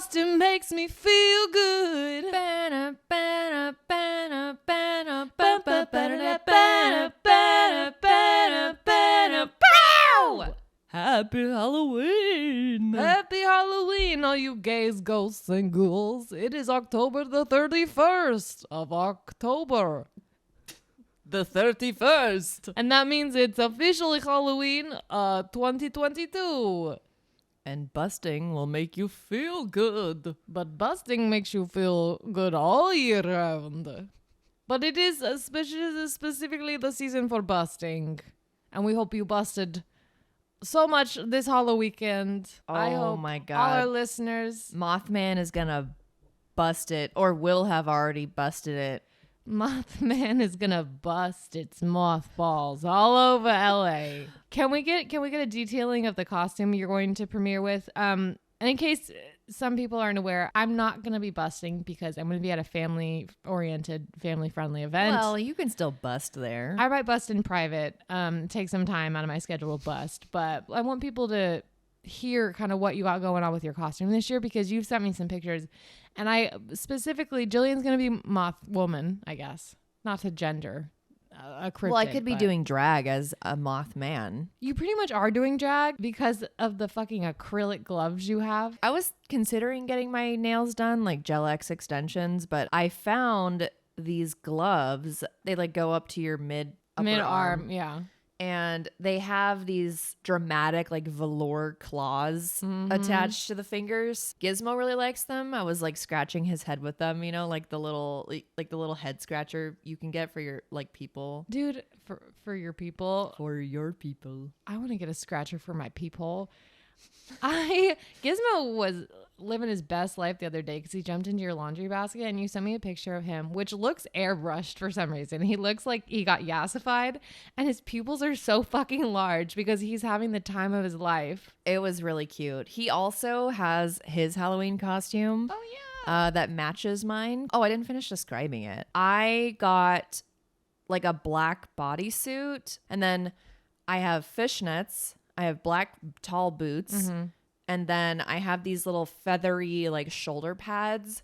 busting makes me feel good. Happy Halloween! Happy Halloween, all you gays, ghosts, and ghouls. It is October the 31st of October. The 31st. And that means it's officially Halloween 2022. And busting will make you feel good. But busting makes you feel good all year round. But it is specifically the season for busting. And we hope you busted so much this Halloween weekend. I hope my God. all our listeners. Mothman is gonna bust it, or will have already busted it. Mothman is gonna bust its mothballs all over LA. Can we get a detailing of the costume you're going to premiere with? And in case some people aren't aware, I'm not gonna be busting because I'm gonna be at a family-oriented, family-friendly event. Well, you can still bust there. I might bust in private, take some time out of my schedule to bust, but I want people to hear kind of what you got going on with your costume this year because you've sent me some pictures, and I specifically, Jillian's gonna be Moth Woman, I guess, not to gender a cryptid. Well, I could be doing drag as a Mothman. You pretty much are doing drag because of the fucking acrylic gloves you have. I was considering getting my nails done, like Gel X extensions, but I found these gloves. They like go up to your mid arm, yeah. And they have these dramatic like velour claws attached to the fingers. Gizmo really likes them. I was like scratching his head with them, you know, like the little head scratcher you can get for your like people. Dude, for your people. For your people. I want to get a scratcher for my peephole. Gizmo was living his best life the other day because he jumped into your laundry basket and you sent me a picture of him, which looks airbrushed for some reason. He looks like he got yassified and his pupils are so fucking large because he's having the time of his life. It was really cute. He also has his Halloween costume. Oh, yeah. That matches mine. Oh, I didn't finish describing it. I got like a black bodysuit and then I have fishnets. I have black tall boots. And then I have these little feathery like shoulder pads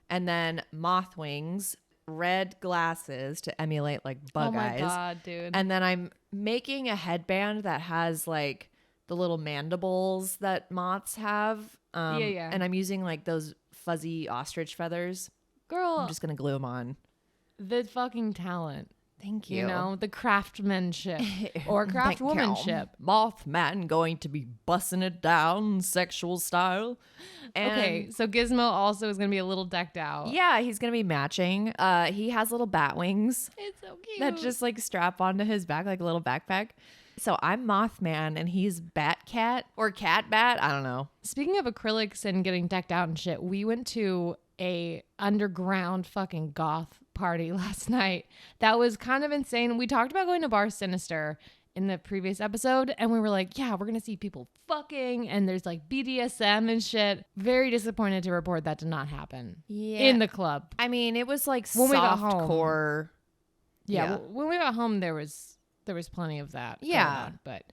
and then moth wings, red glasses to emulate like bug eyes. Oh my God, dude. And then I'm making a headband that has like the little mandibles that moths have. Yeah. And I'm using like those fuzzy ostrich feathers. Girl. I'm just going to glue them on. The fucking talent. Thank you. You know, the craftsmanship or craftwomanship. Mothman going to be bussing it down sexual style. And okay, so Gizmo also is going to be a little decked out. Yeah, he's going to be matching. He has little bat wings. It's so cute. That just like strap onto his back like a little backpack. So I'm Mothman and he's Bat Cat or Cat Bat. I don't know. Speaking of acrylics and getting decked out and shit, we went to a underground fucking goth party last night. That was kind of insane. We talked about going to Bar Sinister in the previous episode and we were like, yeah, we're going to see people fucking and there's like BDSM and shit. Very disappointed to report that did not happen in the club. I mean, it was like when softcore. Yeah. When we got home, there was plenty of that. Yeah. On, but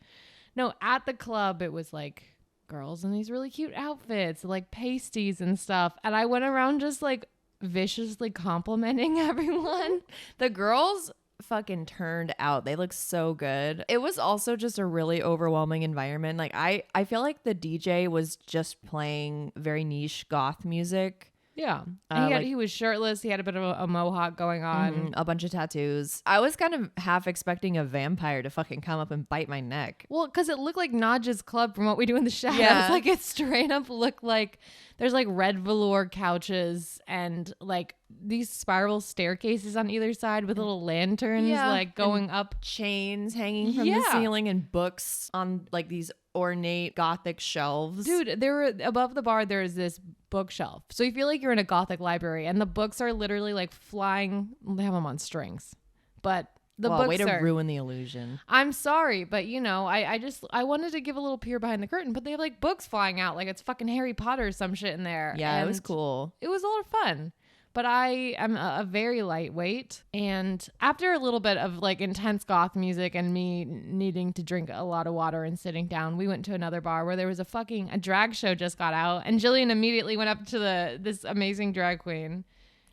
no, at the club, it was like girls in these really cute outfits, like pasties and stuff. And I went around just like viciously complimenting everyone. The girls fucking turned out. They look so good. It was also just a really overwhelming environment. Like I feel like the DJ was just playing very niche goth music. Yeah. And he was shirtless. He had a bit of a mohawk going on. A bunch of tattoos. I was kind of half expecting a vampire to fucking come up and bite my neck. Well, because it looked like Naj's club from what we do in the shadows. Yeah. Like it straight up looked like there's like red velour couches and like these spiral staircases on either side with little lanterns like going up. Chains hanging from the ceiling and books on like these ornate gothic shelves. Dude, there were above the bar there's this bookshelf. So you feel like you're in a gothic library and the books are literally like flying. They have them on strings. But the books way to are, ruin the illusion. I'm sorry, but you know, I wanted to give a little peer behind the curtain, but they have like books flying out like it's fucking Harry Potter or some shit in there. Yeah, and it was cool. It was a lot of fun. but I am a very lightweight. And after a little bit of like intense goth music and me needing to drink a lot of water and sitting down, we went to another bar where there was a drag show just got out. And Jillian immediately went up to this amazing drag queen.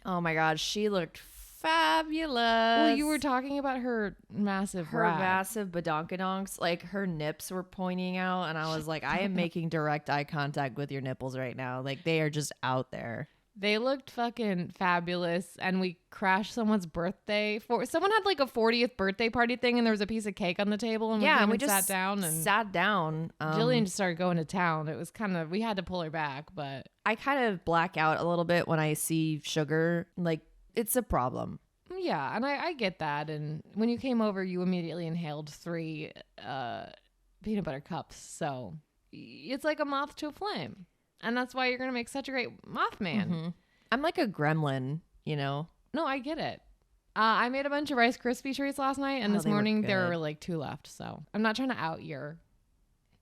Oh my God, she looked fabulous. Well, you were talking about her massive badonkadonks. Like her nips were pointing out, and I was like, I am making direct eye contact with your nipples right now. Like they are just out there. They looked fucking fabulous, and we crashed someone's birthday. Someone had like a 40th birthday party thing, and there was a piece of cake on the table, and we just sat down. Jillian just started going to town. It was we had to pull her back, but I kind of black out a little bit when I see sugar. Like it's a problem. Yeah, and I get that. And when you came over, you immediately inhaled 3 peanut butter cups, so it's like a moth to a flame. And that's why you're going to make such a great Mothman. Mm-hmm. I'm like a gremlin, you know? No, I get it. I made a bunch of Rice Krispie treats last night, and this morning there were like 2 left. So I'm not trying to out your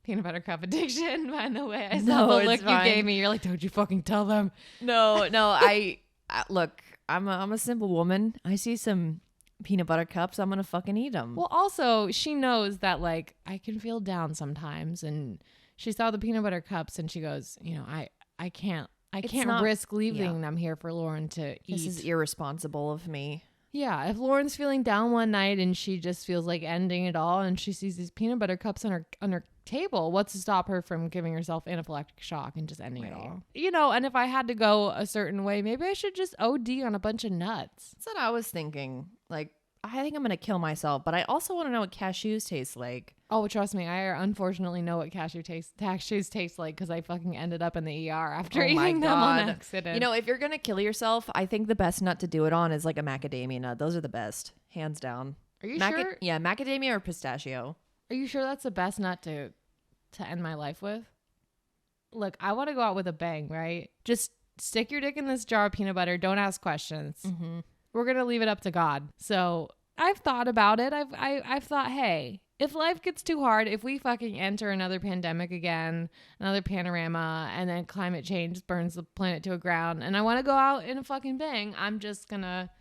peanut butter cup addiction, by the way. I saw the look you gave me. You're like, don't you fucking tell them. No, I look, I'm a simple woman. I see some peanut butter cups, I'm going to fucking eat them. Well, also, she knows that like I can feel down sometimes, and she saw the peanut butter cups and she goes, you know, I can't risk leaving them here for Lauren to eat. This is irresponsible of me. Yeah, if Lauren's feeling down one night and she just feels like ending it all, and she sees these peanut butter cups on her table, what's to stop her from giving herself anaphylactic shock and just ending it all? You know, and if I had to go a certain way, maybe I should just OD on a bunch of nuts. That's what I was thinking. Like, I think I'm going to kill myself, but I also want to know what cashews taste like. Oh, trust me, I unfortunately know what cashews taste like because I fucking ended up in the ER after eating them on accident. You know, if you're going to kill yourself, I think the best nut to do it on is like a macadamia nut. Those are the best, hands down. Are you sure? Yeah, macadamia or pistachio. Are you sure that's the best nut to end my life with? Look, I want to go out with a bang, right? Just stick your dick in this jar of peanut butter. Don't ask questions. Mm-hmm. We're going to leave it up to God. So I've thought about it. I've thought, hey, if life gets too hard, if we fucking enter another pandemic again, another panorama, and then climate change burns the planet to a ground, and I want to go out in a fucking bang, I'm going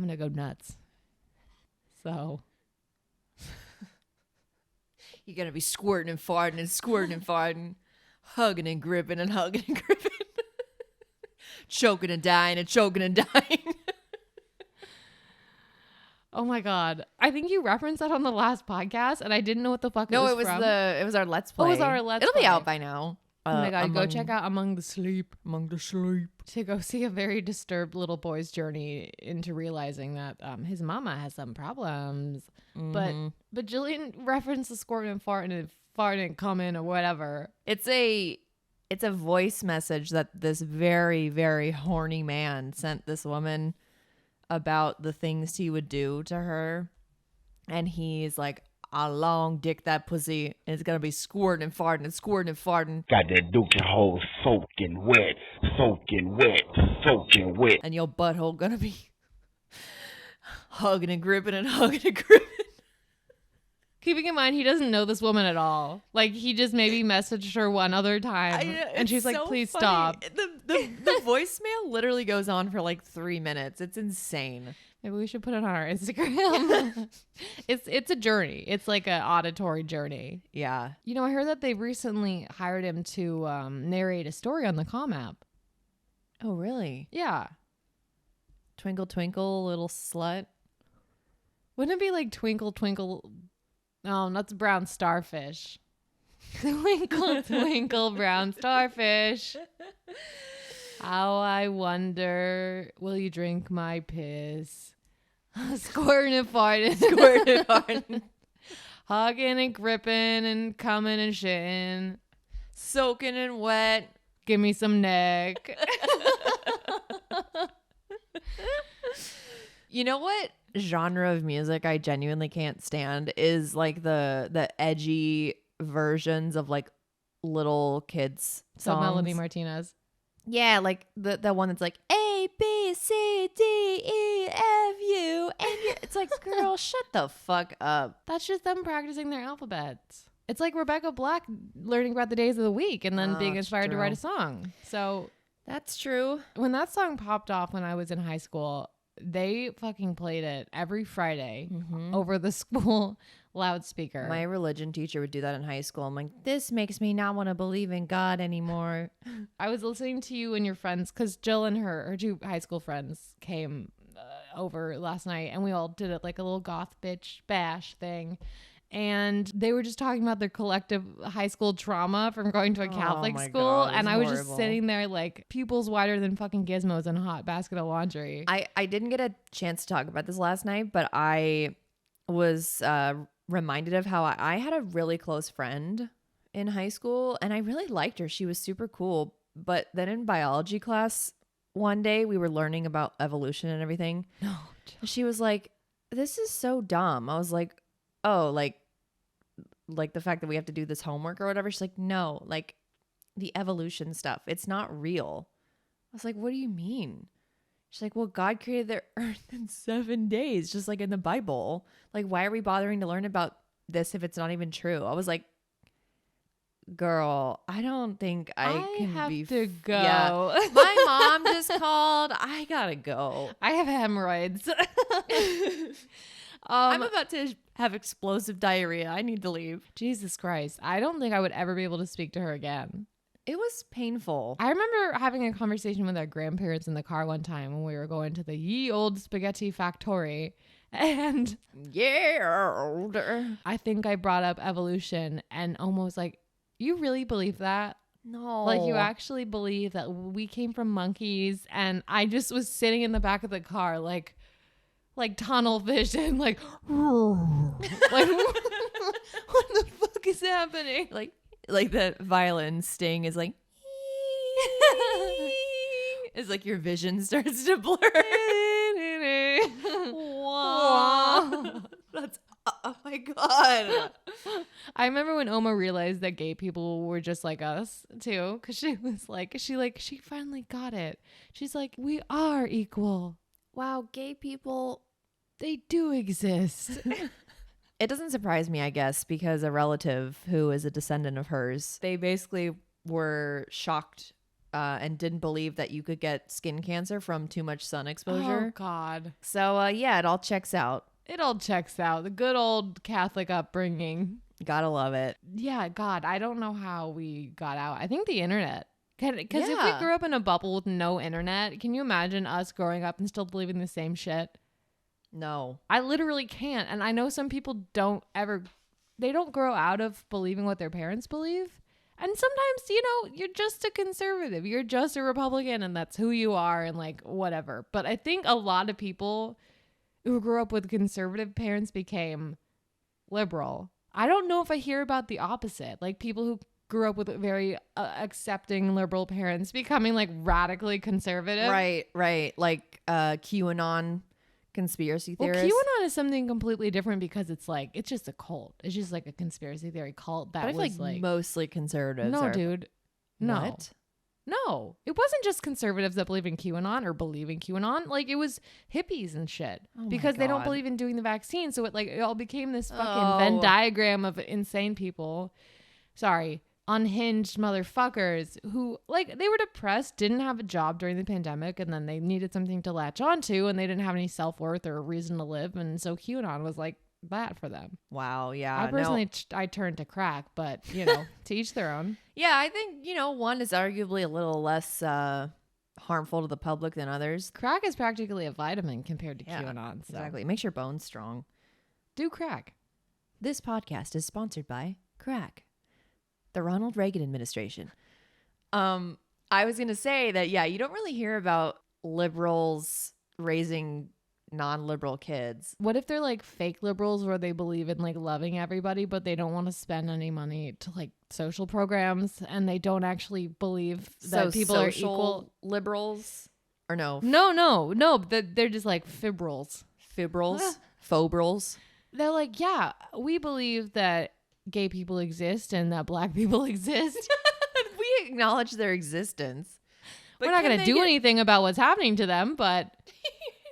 to go nuts. So you're going to be squirting and farting and squirting and farting, hugging and gripping and hugging and gripping. Choking and dying and choking and dying. Oh my God. I think you referenced that on the last podcast and I didn't know what the fuck it was from. No, it was our Let's Play. Oh, it was our Let's Play. It'll be out by now. Oh my God, go check out Among the Sleep. Among the Sleep. To go see a very disturbed little boy's journey into realizing that his mama has some problems. Mm-hmm. But Jillian referenced the squirting and farting and fart didn't come in or whatever. It's a voice message that this very, very horny man sent this woman about the things he would do to her. And he's like, I'll long dick that pussy, and it's going to be squirting and farting and squirting and farting. Got that dookie hole soaking wet, soaking wet, soaking wet. And your butthole going to be hugging and gripping and hugging and gripping. Keeping in mind, he doesn't know this woman at all. Like, he just maybe messaged her one other time. And she's like, please stop. The voicemail literally goes on for like 3 minutes. It's insane. Maybe we should put it on our Instagram. It's a journey. It's like an auditory journey. Yeah. You know, I heard that they recently hired him to narrate a story on the Calm app. Oh, really? Yeah. Twinkle, twinkle, little slut. Wouldn't it be like twinkle, twinkle... No, that's brown starfish. Twinkle, twinkle, brown starfish. How I wonder, will you drink my piss? Squirting and farting. Squirting and farting. Hugging and gripping and coming and shitting. Soaking and wet. Give me some neck. You know what genre of music I genuinely can't stand is like the edgy versions of like little kids songs. So Melody Martinez. Yeah, like the one that's like A B C D E F U and it's like, girl, shut the fuck up. That's just them practicing their alphabets. It's like Rebecca Black learning about the days of the week and then being inspired to write a song. So That's true. When that song popped off when I was in high school, they fucking played it every Friday over the school loudspeaker. My religion teacher would do that in high school. I'm like, this makes me not want to believe in God anymore. I was listening to you and your friends because Jill and her 2 high school friends came over last night, and we all did it like a little goth bitch bash thing. And they were just talking about their collective high school trauma from going to a Catholic school. God, and I was horrible. just sitting there like pupils wider than fucking gizmos in a hot basket of laundry. I didn't get a chance to talk about this last night, but I was reminded of how I had a really close friend in high school, and I really liked her. She was super cool. But then in biology class one day, we were learning about evolution and everything. No. She was like, this is so dumb. I was like, oh, like the fact that we have to do this homework or whatever. She's like, no, like the evolution stuff, it's not real. I was like, what do you mean? She's like, well, God created the earth in 7 days, just like in the Bible. Like, why are we bothering to learn about this if it's not even true? I was like, girl, I don't think I can have be to go. Yeah. My mom just called. I gotta go. I have hemorrhoids. I'm about to have explosive diarrhea. I need to leave. Jesus Christ. I don't think I would ever be able to speak to her again. It was painful. I remember having a conversation with our grandparents in the car one time when we were going to the ye old spaghetti factory. And I think I brought up evolution and almost like, you really believe that? No. Like, you actually believe that we came from monkeys? And I just was sitting in the back of the car like tunnel vision, like what the fuck is happening? Like the violin sting is like it's like your vision starts to blur. Wow. That's oh my god. I remember when Oma realized that gay people were just like us too, because she was like, she finally got it. She's like, we are equal. Wow, gay people, they do exist. It doesn't surprise me, I guess, because a relative who is a descendant of hers, they basically were shocked and didn't believe that you could get skin cancer from too much sun exposure. Oh, God. So, yeah, it all checks out. It all checks out. The good old Catholic upbringing. Gotta love it. Yeah, God, I don't know how we got out. I think the internet. Because if Yeah. we grew up in a bubble with no internet, can you imagine us growing up and still believing the same shit? No. I literally can't. And I know some people don't grow out of believing what their parents believe. And sometimes, you're just a conservative. You're just a Republican and that's who you are and like whatever. But I think a lot of people who grew up with conservative parents became liberal. I don't know if I hear about the opposite. Like people who grew up with very accepting liberal parents becoming like radically conservative. Right. Like QAnon conspiracy Well, theorists. QAnon is something completely different because it's just a cult. It's just like a conspiracy theory cult that But I feel was like mostly conservatives no, are. dude. No. What? No. It wasn't just conservatives that believe in QAnon or believe in QAnon. Like it was hippies and shit. Oh my because they don't God. believe in doing the vaccine. So it all became this fucking Oh. Venn diagram of insane people. Sorry. Unhinged motherfuckers who they were depressed, didn't have a job during the pandemic, and then they needed something to latch onto, and they didn't have any self-worth or a reason to live, and so QAnon was like that for them. Wow. Yeah. I personally I turned to crack, but to each their own. Yeah, I think, one is arguably a little less harmful to the public than others. Crack is practically a vitamin compared to Yeah, QAnon. So Exactly. It makes your bones strong. do crack. This podcast is sponsored by Crack, the Ronald Reagan administration. I was going to say that, yeah, you don't really hear about liberals raising non-liberal kids. What if they're like fake liberals where they believe in like loving everybody, but they don't want to spend any money to like social programs and they don't actually believe that people are equal? Liberals? Or no? No. They're just like fibrils. Fibrils? Fobrils? They're like, yeah, we believe that gay people exist and that black people exist. We acknowledge their existence. We're not going to do anything about what's happening to them, but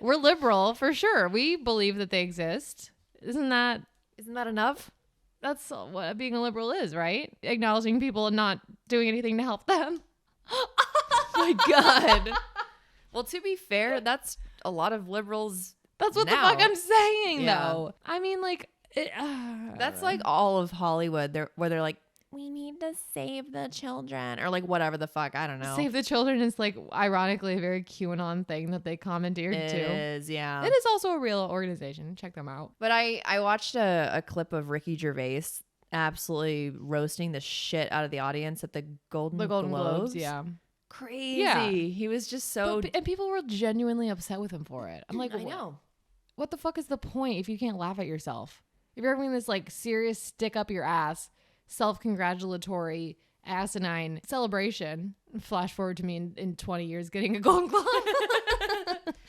we're liberal for sure. We believe that they exist. Isn't that enough? That's what being a liberal is, right? Acknowledging people and not doing anything to help them. my God. Well, to be fair, that's a lot of liberals. That's what now. the fuck I'm saying, Yeah. though. I mean, like, That's like all of Hollywood where they're like, we need to save the children or like whatever the fuck. I don't know. Save the Children is like ironically a very QAnon thing that they commandeered It to. is, yeah. It is also a real organization. Check them out. But I watched a clip of Ricky Gervais absolutely roasting the shit out of the audience at the Golden Globes. Yeah. Crazy. Yeah. He was just so. And people were genuinely upset with him for it. I'm like, I know. What the fuck is the point if you can't laugh at yourself? If you're having this like serious stick up your ass, self-congratulatory, asinine celebration, flash forward to me in 20 years getting a Golden Globe.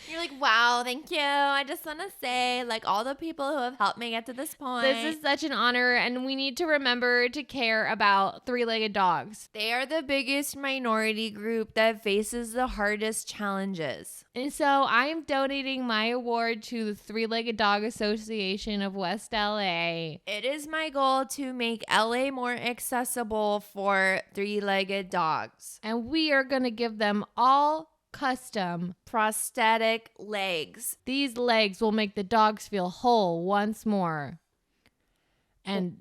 You're like, wow, thank you. I just want to say, like, all the people who have helped me get to this point. This is such an honor, and we need to remember to care about three-legged dogs. They are the biggest minority group that faces the hardest challenges. And so I am donating my award to the Three-Legged Dog Association of West LA. It is my goal to make LA more accessible for three-legged dogs. And we are going to give them all custom prosthetic legs. These legs will make the dogs feel whole once more. And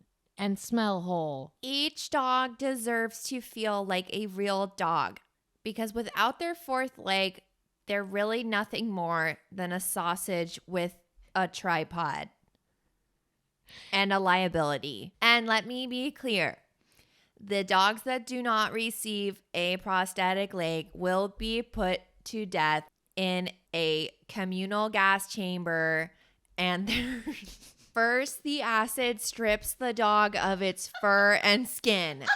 smell whole. Each dog deserves to feel like a real dog because without their fourth leg, they're really nothing more than a sausage with a tripod and a liability. And let me be clear. The dogs that do not receive a prosthetic leg will be put to death in a communal gas chamber. And first, the acid strips the dog of its fur and skin.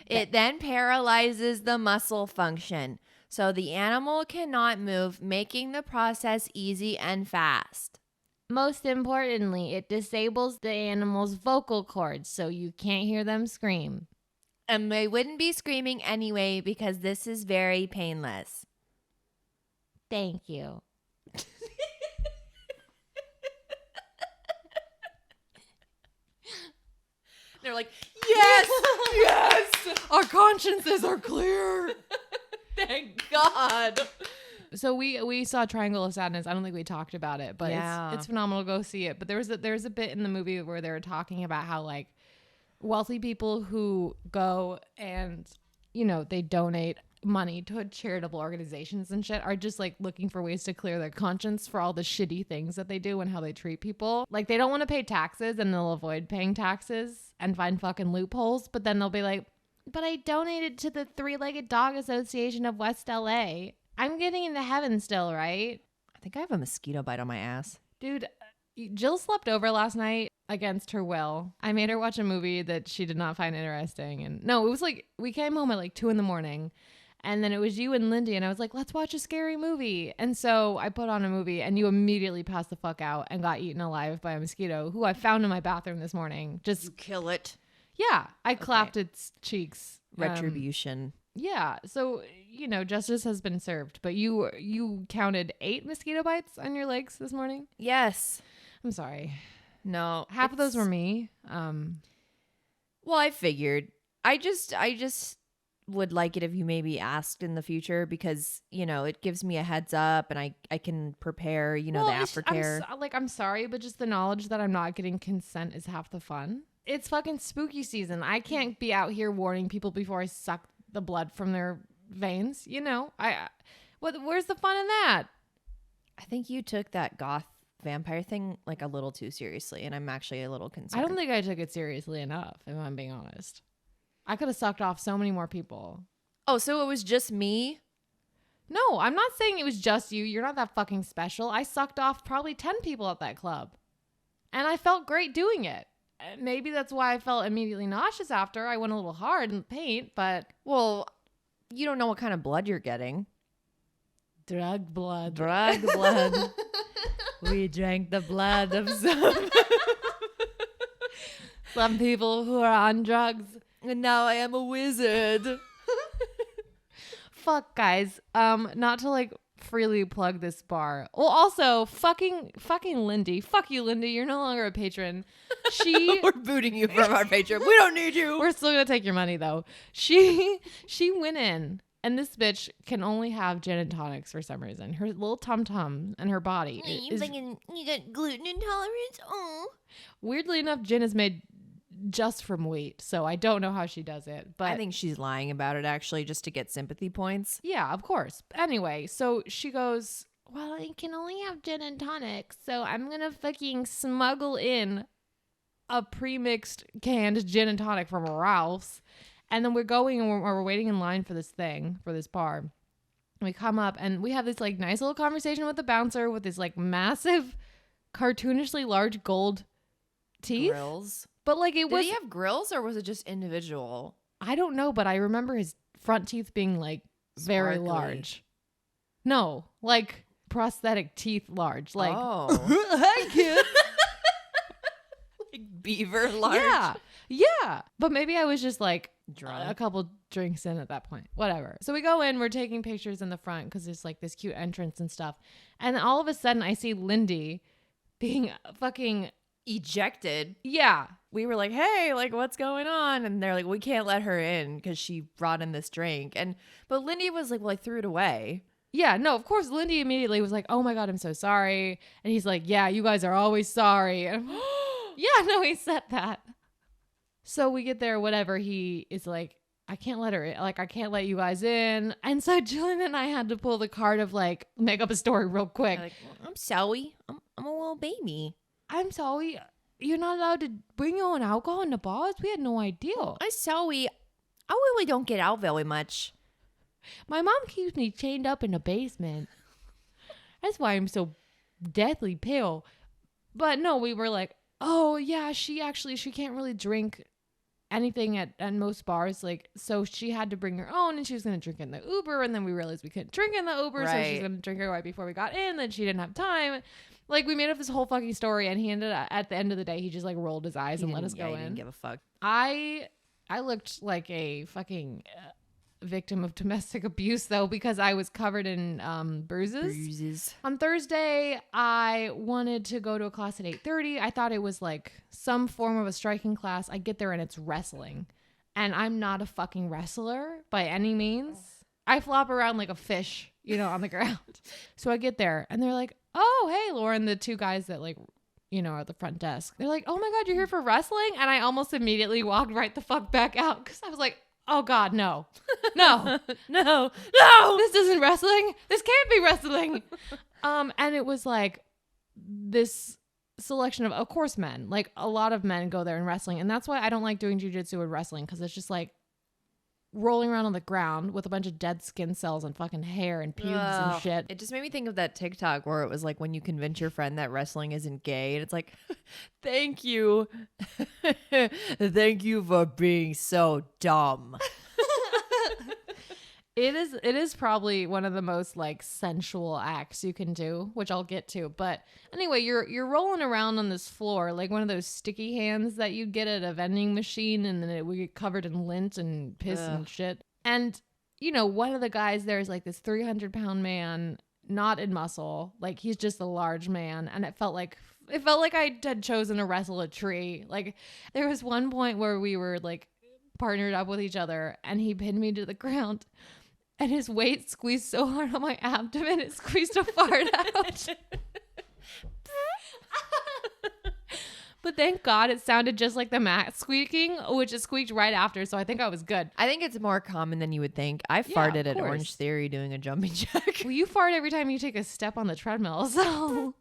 It then paralyzes the muscle function, so the animal cannot move, making the process easy and fast. Most importantly, it disables the animal's vocal cords so you can't hear them scream. And they wouldn't be screaming anyway because this is very painless. Thank you. They're like, yes, yes, our consciences are clear. thank God. So we saw Triangle of Sadness. I don't think we talked about it, but Yeah. it's phenomenal. Go see it. But there's a bit in the movie where they were talking about how like wealthy people who go and they donate money to charitable organizations and shit are just like looking for ways to clear their conscience for all the shitty things that they do and how they treat people. Like they don't want to pay taxes and they'll avoid paying taxes and find fucking loopholes, but then they'll be like, but I donated to the Three-Legged Dog Association of West LA. I'm getting into heaven still, right? I think I have a mosquito bite on my ass. Dude, Jill slept over last night against her will. I made her watch a movie that she did not find interesting. And no, it was like, we came home at like 2 a.m. and then it was you and Lindy and I was like, let's watch a scary movie. And so I put on a movie and you immediately passed the fuck out and got eaten alive by a mosquito who I found in my bathroom this morning. Just kill it. Yeah, I clapped its cheeks. Retribution. Yeah, so justice has been served. But you counted 8 mosquito bites on your legs this morning. Yes. I'm sorry. No, Half of those were me. Well, I figured. I just would like it if you maybe asked in the future because it gives me a heads up and I can prepare. The aftercare. I'm sorry, but just the knowledge that I'm not getting consent is half the fun. It's fucking spooky season. I can't be out here warning people before I suck the blood from their veins. Where's the fun in that? I think you took that goth vampire thing like a little too seriously, and I'm actually a little concerned. I don't think I took it seriously enough, if I'm being honest. I could have sucked off so many more people. Oh, so it was just me? No, I'm not saying it was just you. You're not that fucking special. I sucked off probably 10 people at that club. And I felt great doing it. Maybe that's why I felt immediately nauseous after. I went a little hard in the paint, but... Well, you don't know what kind of blood you're getting. Drug blood. Drug blood. We drank the blood of some people who are on drugs. And now I am a wizard. Fuck, guys. Not to like freely plug this bar. Well, also fucking Lindy. Fuck you, Lindy. You're no longer a patron. We're booting you from our Patreon. We don't need you. We're still gonna take your money though. She went in, and this bitch can only have gin and tonics for some reason. Her little tum tum and her body is you got gluten intolerance. Oh. weirdly enough, gin is made just from wheat, so I don't know how she does it. But I think she's lying about it actually, just to get sympathy points. yeah, of course. Anyway, so she goes, well, I can only have gin and tonic, so I'm gonna fucking smuggle in a pre-mixed canned gin and tonic from Ralph's. And then we're going and we're waiting in line for this bar. We come up and we have this like nice little conversation with the bouncer with this like massive, cartoonishly large gold teeth. Grills. But like Did he have grills or was it just individual? I don't know, but I remember his front teeth being like very Sparkly. large. No, like prosthetic teeth large. Like, hi kid. Like beaver large. Yeah. But maybe I was just like Drunk. a couple drinks in at that point. Whatever. So we go in, we're taking pictures in the front because there's like this cute entrance and stuff. And then all of a sudden I see Lindy being fucking Ejected. yeah. We were like, hey, like what's going on? And they're like, we can't let her in because she brought in this drink. But Lindy was like, well, I threw it away. Yeah, no, of course Lindy immediately was like, oh my God, I'm so sorry. And he's like, yeah, you guys are always sorry. And yeah, no, he said that. So we get there, whatever. He is like, I can't let her in. Like, I can't let you guys in. And so Jillian and I had to pull the card of like, make up a story real quick. Like, well, I'm sorry. I'm a little baby. I'm sorry. You're not allowed to bring your own alcohol in the bars? We had no idea. I'm sorry. I really don't get out very much. My mom keeps me chained up in the basement. That's why I'm so deathly pale. But no, we were like, oh yeah, she can't really drink anything at most bars. Like, so she had to bring her own and she was going to drink in the Uber. And then we realized we couldn't drink in the Uber. So she's going to drink it right before we got in. Then she didn't have time. Like, we made up this whole fucking story, and he ended up, at the end of the day, he just like rolled his eyes and let us go in. He didn't give a fuck. I looked like a fucking victim of domestic abuse though, because I was covered in bruises. On Thursday, I wanted to go to a class at 8:30. I thought it was like some form of a striking class. I get there and it's wrestling, and I'm not a fucking wrestler by any means. I flop around like a fish, on the ground. So I get there and they're like, oh, hey, Lauren, the two guys that like, are at the front desk. They're like, oh my God, you're here for wrestling? And I almost immediately walked right the fuck back out because I was like, oh God, no. No. No. This isn't wrestling. This can't be wrestling. And it was like this selection of course, men. Like a lot of men go there in wrestling. And that's why I don't like doing jujitsu and wrestling, because it's just like rolling around on the ground with a bunch of dead skin cells and fucking hair and pubes and shit. It just made me think of that TikTok where it was like when you convince your friend that wrestling isn't gay, and it's like, thank you. Thank you for being so dumb. It is probably one of the most like sensual acts you can do, which I'll get to. But anyway, you're rolling around on this floor like one of those sticky hands that you get at a vending machine, and then it would get covered in lint and piss and shit. And one of the guys there is like this 300-pound man, not in muscle, like he's just a large man, and it felt like I had chosen to wrestle a tree. Like there was one point where we were like partnered up with each other, and he pinned me to the ground. And his weight squeezed so hard on my abdomen, it squeezed a fart out. But thank God it sounded just like the mat squeaking, which it squeaked right after. So I think I was good. I think it's more common than you would think. I farted at Orange Theory doing a jumping jack. Well, you fart every time you take a step on the treadmill. So...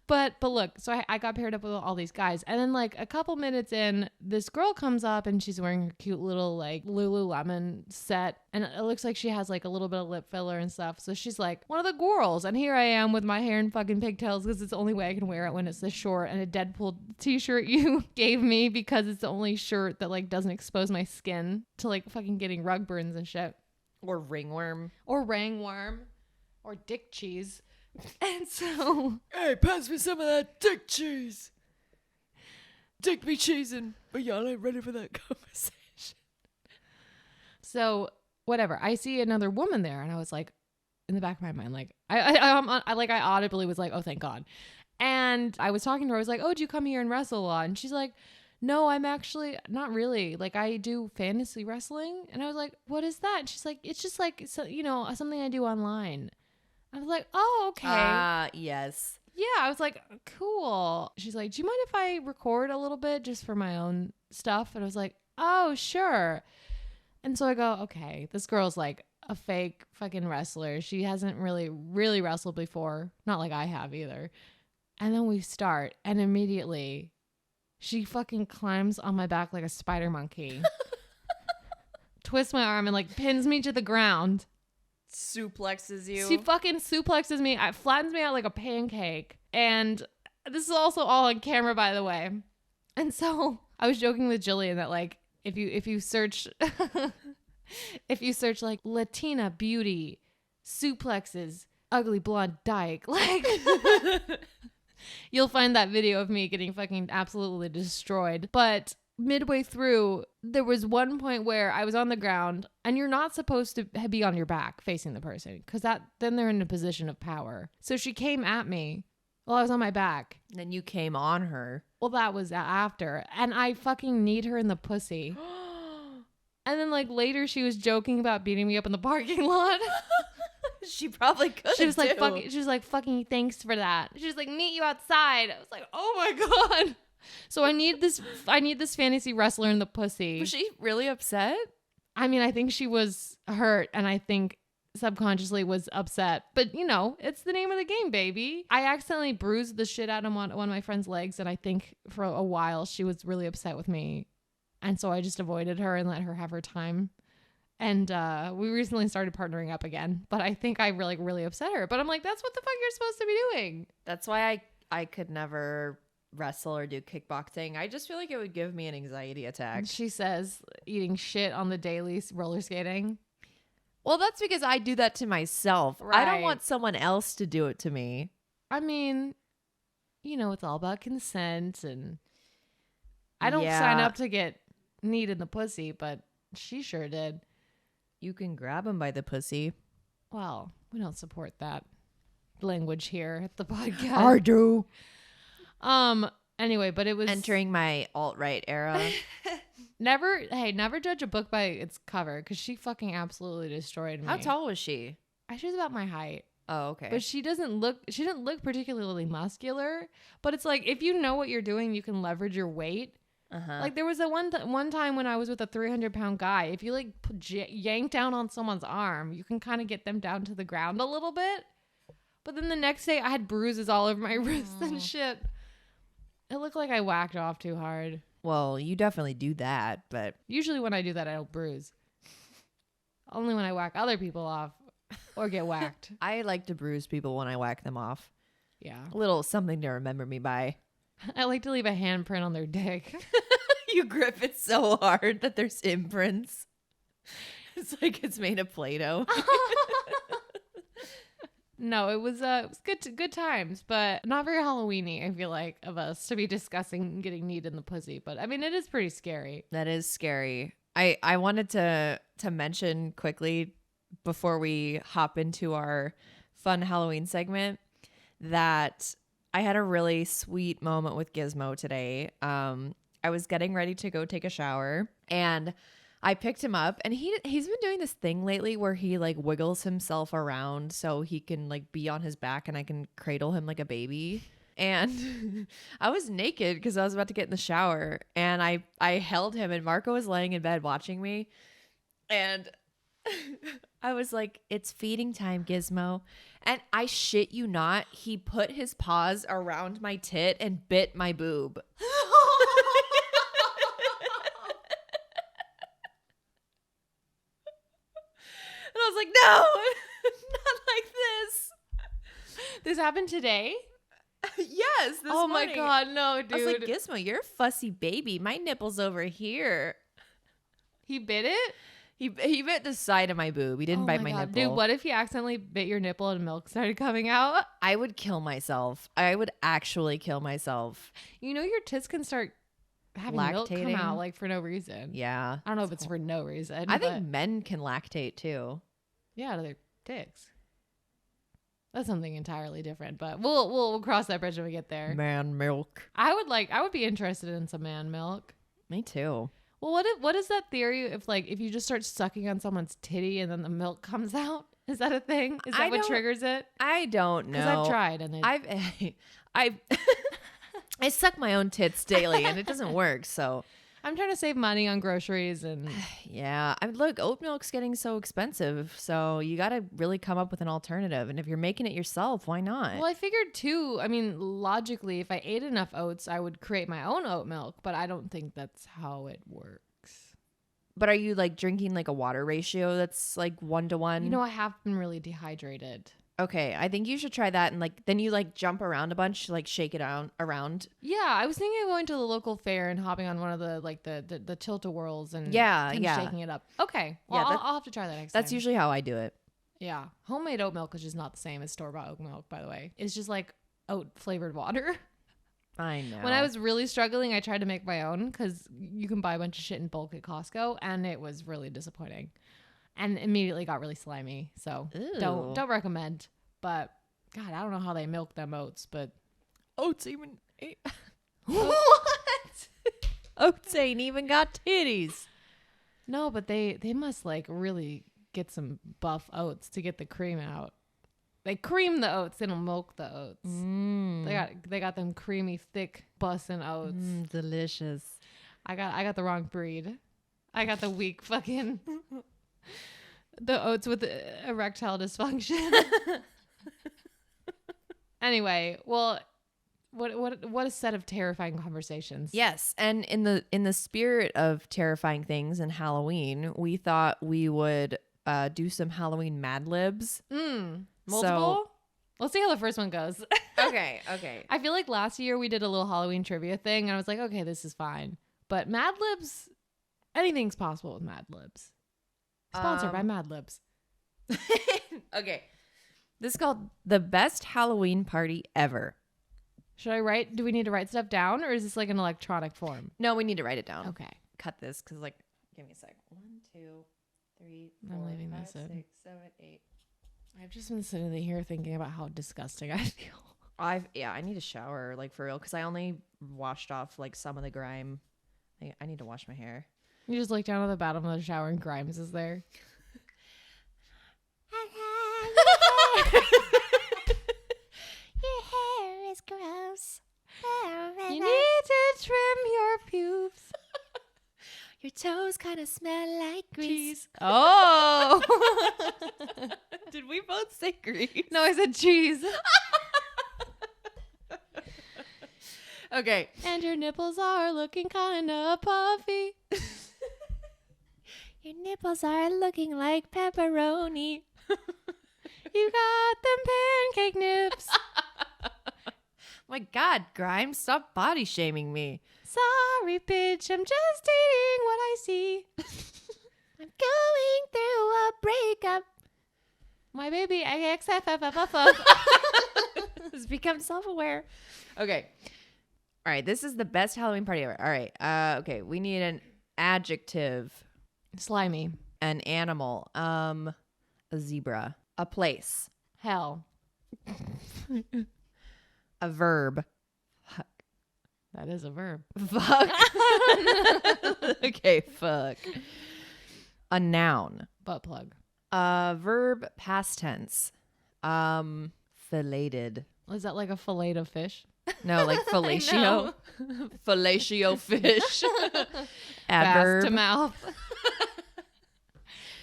But look, so I got paired up with all these guys, and then like a couple minutes in, this girl comes up and she's wearing her cute little like Lululemon set, and it looks like she has like a little bit of lip filler and stuff. So she's like one of the girls, and here I am with my hair in fucking pigtails because it's the only way I can wear it when it's this short, and a Deadpool t-shirt you gave me because it's the only shirt that like doesn't expose my skin to like fucking getting rug burns and shit. Or ringworm. Or ringworm. Or dick cheese. And so, hey, pass me some of that dick cheese. Dick me cheesing, but y'all ain't ready for that conversation. So whatever, I see another woman there, and I was like, in the back of my mind, like I audibly was like, oh, thank God. And I was talking to her. I was like, oh, do you come here and wrestle a lot? And she's like, no, I'm actually not really. Like, I do fantasy wrestling. And I was like, what is that? And she's like, it's just like, so, you know, something I do online. I was like, oh, okay. Yes. Yeah, I was like, cool. She's like, do you mind if I record a little bit just for my own stuff? And I was like, oh, sure. And so I go, okay, this girl's like a fake fucking wrestler. She hasn't really wrestled before. Not like I have either. And then we start, and immediately she fucking climbs on my back like a spider monkey, twists my arm and like pins me to the ground. Suplexes you. She fucking suplexes me. Flattens me out like a pancake. And this is also all on camera, by the way. And so I was joking with Jillian that like if you search if you search like Latina beauty suplexes ugly blonde dyke, like you'll find that video of me getting fucking absolutely destroyed. But midway through, there was one point where I was on the ground, and you're not supposed to be on your back facing the person because then they're in a position of power. So she came at me while I was on my back. Then you came on her. Well, that was after, and I fucking kneed her in the pussy. And then like later, she was joking about beating me up in the parking lot. She probably could. She was like, fucking thanks for that. She was like, meet you outside. I was like, oh my God. So I need this fantasy wrestler in the pussy. Was she really upset? I mean, I think she was hurt, and I think subconsciously was upset. But you know, it's the name of the game, baby. I accidentally bruised the shit out of one of my friend's legs, and I think for a while she was really upset with me, and so I just avoided her and let her have her time. And we recently started partnering up again, but I think I really upset her. But I'm like, that's what the fuck you're supposed to be doing. That's why I could never wrestle or do kickboxing. I just feel like it would give me an anxiety attack. She says eating shit on the daily roller skating. Well, that's because I do that to myself. Right. I don't want someone else to do it to me. I mean, you know, it's all about consent, and I don't sign up to get kneed in the pussy, but she sure did. You can grab him by the pussy. Well, we don't support that language here at the podcast. I do. Anyway, but it was entering my alt-right era. Never judge a book by its cover, because she fucking absolutely destroyed me. How tall was she? She was about my height. Oh, okay. But she didn't look particularly muscular, but it's like, if you know what you're doing, you can leverage your weight. Uh-huh. Like there was a one time when I was with a 300-pound guy, if you like yank down on someone's arm, you can kind of get them down to the ground a little bit. But then the next day I had bruises all over my wrists and shit. It looked like I whacked off too hard. Well, you definitely do that, but usually when I do that, I don't bruise. Only when I whack other people off or get whacked. I like to bruise people when I whack them off. Yeah. A little something to remember me by. I like to leave a handprint on their dick. You grip it so hard that there's imprints. It's like it's made of Play-Doh. No, it was good times, but not very Halloween-y, I feel like, of us to be discussing getting kneed in the pussy. But I mean, it is pretty scary. That is scary. I wanted to mention quickly before we hop into our fun Halloween segment that I had a really sweet moment with Gizmo today. I was getting ready to go take a shower, and I picked him up, and he's been doing this thing lately where he like wiggles himself around so he can like be on his back and I can cradle him like a baby. And I was naked because I was about to get in the shower, and I held him, and Marco was laying in bed watching me, and I was like, it's feeding time, Gizmo. And I shit you not, he put his paws around my tit and bit my boob. And I was like, no, not like this. This happened today? Yes, this morning. My God, no, dude. I was like, Gizmo, you're a fussy baby. My nipple's over here. He bit it? He bit the side of my boob. He didn't bite my nipple. Dude, what if he accidentally bit your nipple and milk started coming out? I would kill myself. I would actually kill myself. You know your tits can start having milk come out like for no reason. Yeah. I don't know if it's for no reason. I think men can lactate too. Yeah, to their dicks. That's something entirely different, but we'll cross that bridge when we get there. Man milk. I would be interested in some man milk. Me too. Well, what is that theory if you just start sucking on someone's titty and then the milk comes out? Is that a thing? Is that what triggers it? I don't know. Because I've tried and I suck my own tits daily and it doesn't work. So I'm trying to save money on groceries and yeah. Look, oat milk's getting so expensive, so you got to really come up with an alternative. And if you're making it yourself, why not? well, I figured too. I mean, logically, if I ate enough oats, I would create my own oat milk. But I don't think that's how it works. But are you like drinking like a water ratio that's like 1-to-1? You know, I have been really dehydrated. Okay, I think you should try that, and like then you like jump around a bunch, like shake it around. Yeah, I was thinking of going to the local fair and hopping on one of the like the tilt-a-whirls and shaking it up. Okay, well, Yeah, I'll have to try that next time. That's usually how I do it. Yeah, homemade oat milk is just not the same as store-bought oat milk. By the way, it's just like oat flavored water. I know. When I was really struggling, I tried to make my own because you can buy a bunch of shit in bulk at Costco, and it was really disappointing. And immediately got really slimy. So Ew. don't recommend. But God, I don't know how they milk them oats, but Oats even what? Oats ain't even got titties. No, but they must like really get some buff oats to get the cream out. They cream the oats, they don't milk the oats. They got them creamy, thick, bussin' oats. Delicious. I got the wrong breed. I got the weak fucking the oats with erectile dysfunction. Anyway, well, what a set of terrifying conversations. Yes, and in the spirit of terrifying things and Halloween, we thought we would do some Halloween Mad Libs. Multiple? Let's see how the first one goes. Okay. I feel like last year we did a little Halloween trivia thing, and I was like, okay, this is fine. But Mad Libs, anything's possible with Mad Libs. Sponsored by Mad Libs. Okay. This is called The Best Halloween Party Ever. Do we need to write stuff down, or is this like an electronic form? No, we need to write it down. Okay. Cut this because like, give me a sec. 1, 2, 3, 4, I'm leaving 5, this in. 6, 7, 8. I've just been sitting here thinking about how disgusting I feel. I need a shower, like for real, because I only washed off like some of the grime. I need to wash my hair. You just look down at the bottom of the shower and Grimes is there. Your hair is gross. You need to trim your pubes. Your toes kind of smell like grease. Oh. Did we both say grease? No, I said cheese. Okay. And your nipples are looking kind of puffy. Your nipples are looking like pepperoni. You got them pancake nips. My God, Grimes, stop body shaming me. Sorry, bitch, I'm just eating what I see. I'm going through a breakup. My baby XFFFF has become self-aware. Okay. All right, this is the best Halloween party ever. All right. Okay, we need an adjective. Slimy. An animal. A zebra. A place. Hell. A verb. Fuck. That is a verb. Fuck. Okay, fuck. A noun. Butt plug. A verb past tense. Filleted. Is that like a fillet of fish? No, like fellatio. Fellatio fish. Adverb. Fast to mouth.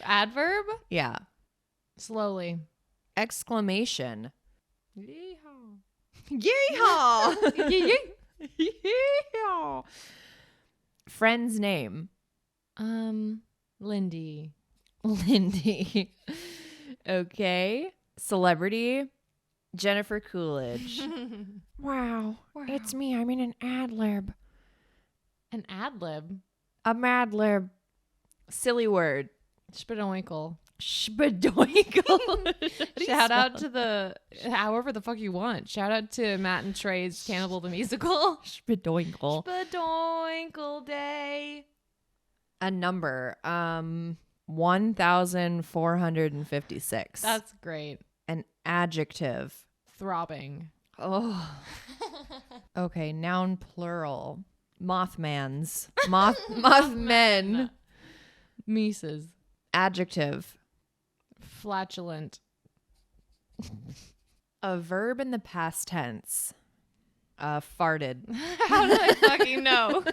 Adverb? Yeah. Slowly. Exclamation. Yeehaw. Yeehaw. Yeehaw. Friend's name. Lindy. Lindy. Okay. Celebrity. Jennifer Coolidge. Wow. It's me. I'm in an ad lib. An ad lib. A mad lib. Silly word. Spadoinkle. Spadoinkle. Shout out to the however the fuck you want. Shout out to Matt and Trey's Cannibal the Musical. Spadoinkle. Spadoinkle Day. A number. 1,456. That's great. An adjective. Throbbing. Oh. Okay, noun plural. Mothmans. Mothmen. Mises. Adjective. Flatulent. A verb in the past tense. Farted. How do I fucking know?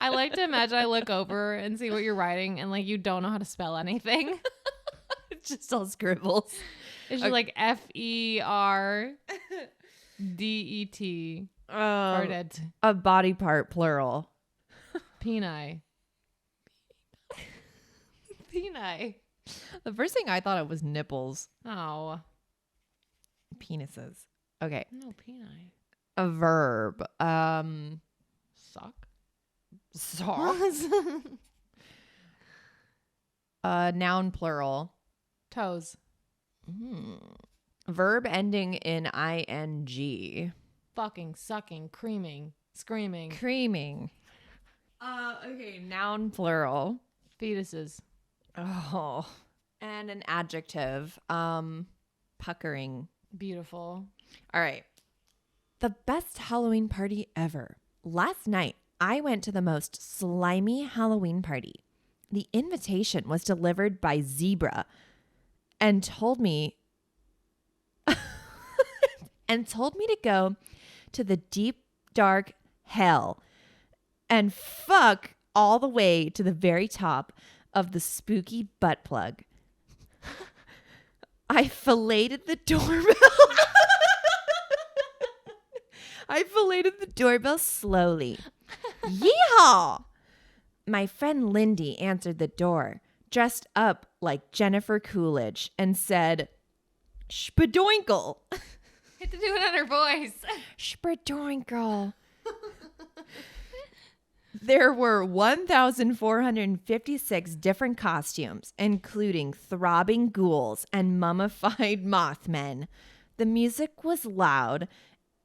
I like to imagine I look over and see what you're writing and like you don't know how to spell anything. It's just all scribbles. It's just like FERDET. Farted. A body part plural. Peni. Peni. The first thing I thought it was nipples. Oh. Penises. Okay. No, peni. A verb. Suck. Socks. Noun plural. Toes. Verb ending in ing. Fucking, sucking, creaming, screaming. Creaming. Okay, noun plural. Fetuses. Oh. And an adjective. Puckering. Beautiful. All right. The best Halloween party ever. Last night, I went to the most slimy Halloween party. The invitation was delivered by Zebra and told me to go to the deep, dark hell and fuck all the way to the very top of the spooky butt plug. I filleted the doorbell. I filleted the doorbell slowly. Yeehaw! My friend Lindy answered the door, dressed up like Jennifer Coolidge, and said, Spadoinkle. You have to do it on her voice. Spadoinkle. There were 1,456 different costumes, including throbbing ghouls and mummified mothmen. The music was loud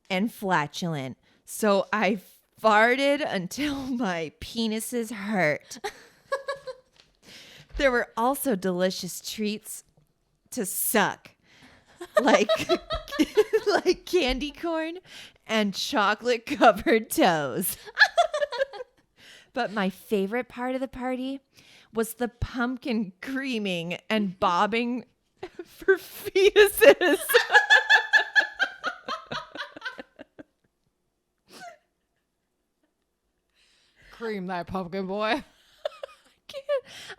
and flatulent, so I farted until my penises hurt. There were also delicious treats to suck, like like candy corn and chocolate-covered toes. But my favorite part of the party was the pumpkin creaming and bobbing for fetuses. Cream that pumpkin boy.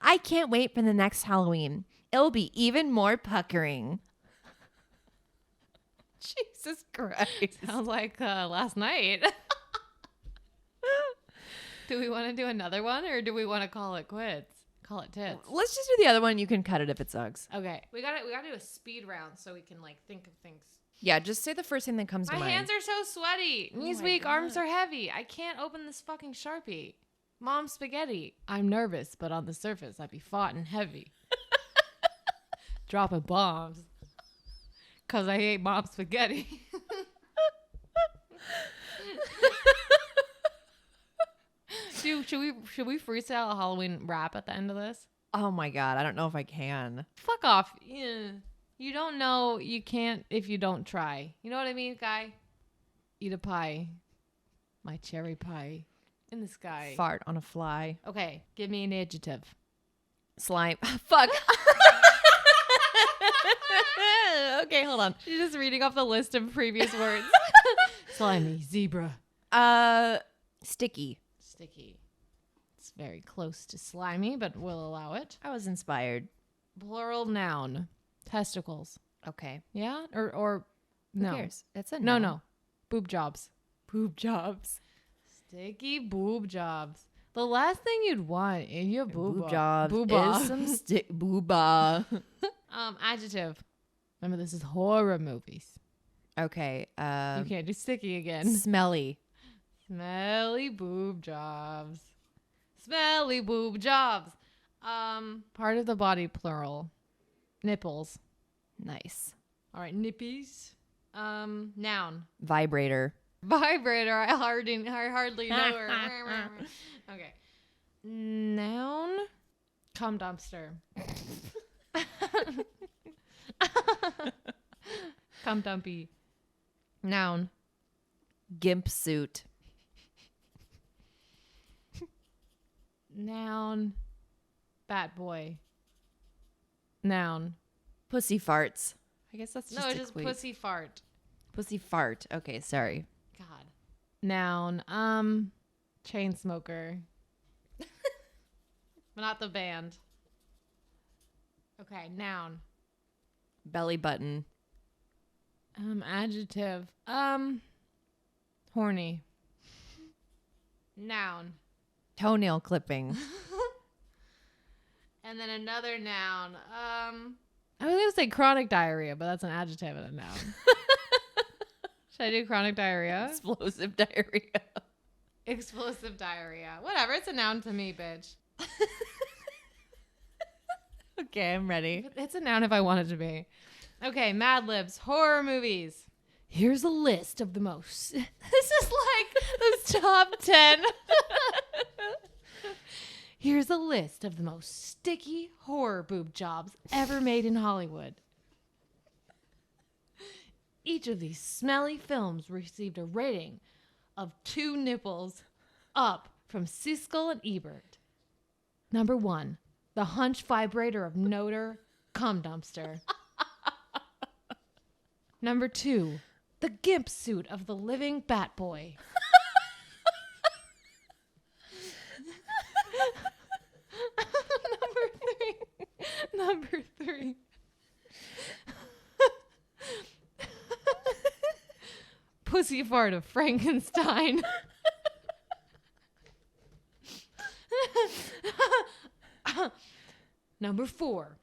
I can't wait for the next Halloween. It'll be even more puckering. Jesus Christ. Sounds like last night. Do we want to do another one or do we want to call it quits? Call it tits. Let's just do the other one. You can cut it if it sucks. Okay. We gotta do a speed round so we can like think of things. Yeah, just say the first thing that comes to My mind. hands are so sweaty. Knees my weak, arms God. are heavy. I can't open this fucking Sharpie. Mom spaghetti. I'm nervous, but on the surface I'd be fought and heavy. Dropping bombs. Cause I ate mom spaghetti. Should we freestyle a Halloween rap at the end of this? Oh my God, I don't know if I can. Fuck off. Yeah. You don't know, you can't if you don't try. You know what I mean, guy? Eat a pie. My cherry pie in the sky. Fart on a fly. Okay, give me an adjective. Slime. Fuck. Okay, hold on. You're just reading off the list of previous words. Slimy, zebra, Sticky. sticky. It's very close to slimy, but we'll allow it. I was inspired. Plural noun. Testicles. Okay. Yeah? Or no. Who cares? It's a No. Boob jobs. Boob jobs. Sticky boob jobs. The last thing you'd want in your booba. Boob jobs. Booba. Is some booba. Adjective. Remember, this is horror movies. Okay. You can't do sticky again. Smelly. Smelly boob jobs. Smelly boob jobs. Part of the body, plural. Nipples. Nice. All right, nippies. Noun. Vibrator. Vibrator. I hardly know her. Okay. Noun. Cum dumpster. Cum dumpy. Noun. Gimp suit. Noun. Bat boy. Noun. Pussy farts. I guess that's just No, a it's just tweet. pussy fart. Pussy fart. Okay, sorry. God. Noun. Chain smoker. But not the band. Okay, noun. Belly button. Adjective. Horny. Noun. Toenail clipping. And then another noun. I was gonna say chronic diarrhea, but that's an adjective and a noun. Should I do chronic diarrhea? Explosive diarrhea. Explosive diarrhea. Whatever, it's a noun to me, bitch. Okay, I'm ready. It's a noun if I want it to be. Okay, Mad Libs, horror movies. Here's a list of the most. This is like the top 10. Here's a list of the most sticky horror boob jobs ever made in Hollywood. Each of these smelly films received a rating of 2 nipples up from Siskel and Ebert. Number 1, the hunch vibrator of Notre cum dumpster. Number 2, the gimp suit of the living bat boy. Number 3. Pussy fart of Frankenstein. Number 4.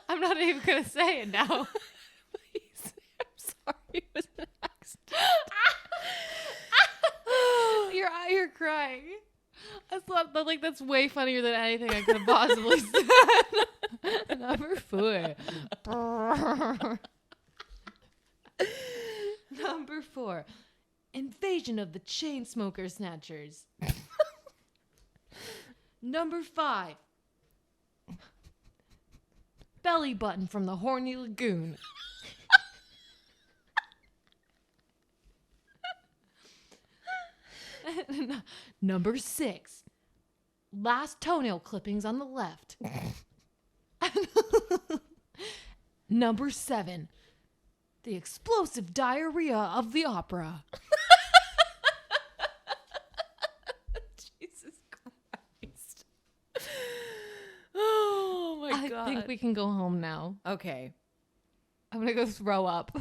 I'm not even going to say it now. Please. I'm sorry. It was an accident. You're crying. I thought that that's way funnier than anything I could have possibly said. Number 4. Number 4. Invasion of the chain smoker snatchers. Number 5. Belly button from the horny lagoon. Number 6. Last toenail clippings on the left. Number 7. The explosive diarrhea of the opera. Jesus Christ. Oh my God. I think we can go home now. Okay. I'm going to go throw up.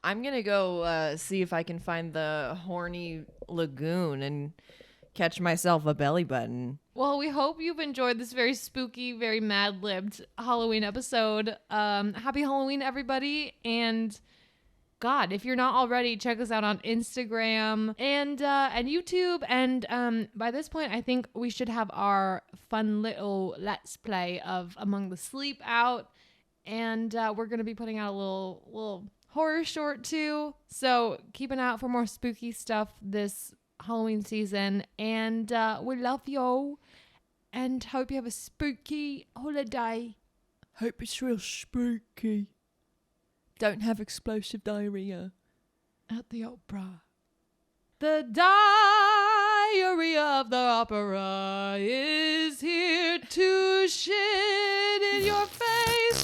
I'm going to go see if I can find the horny lagoon and catch myself a belly button. Well, we hope you've enjoyed this very spooky, very mad-libbed Halloween episode. Happy Halloween, everybody. And God, if you're not already, check us out on Instagram and YouTube. And by this point, I think we should have our fun little Let's Play of Among the Sleep out. And we're going to be putting out a little horror short too. So keep an eye out for more spooky stuff this Halloween season. And we love you. And hope you have a spooky holiday. Hope it's real spooky. Don't have explosive diarrhea. At the opera. The diarrhea of the opera is here to shit in your face.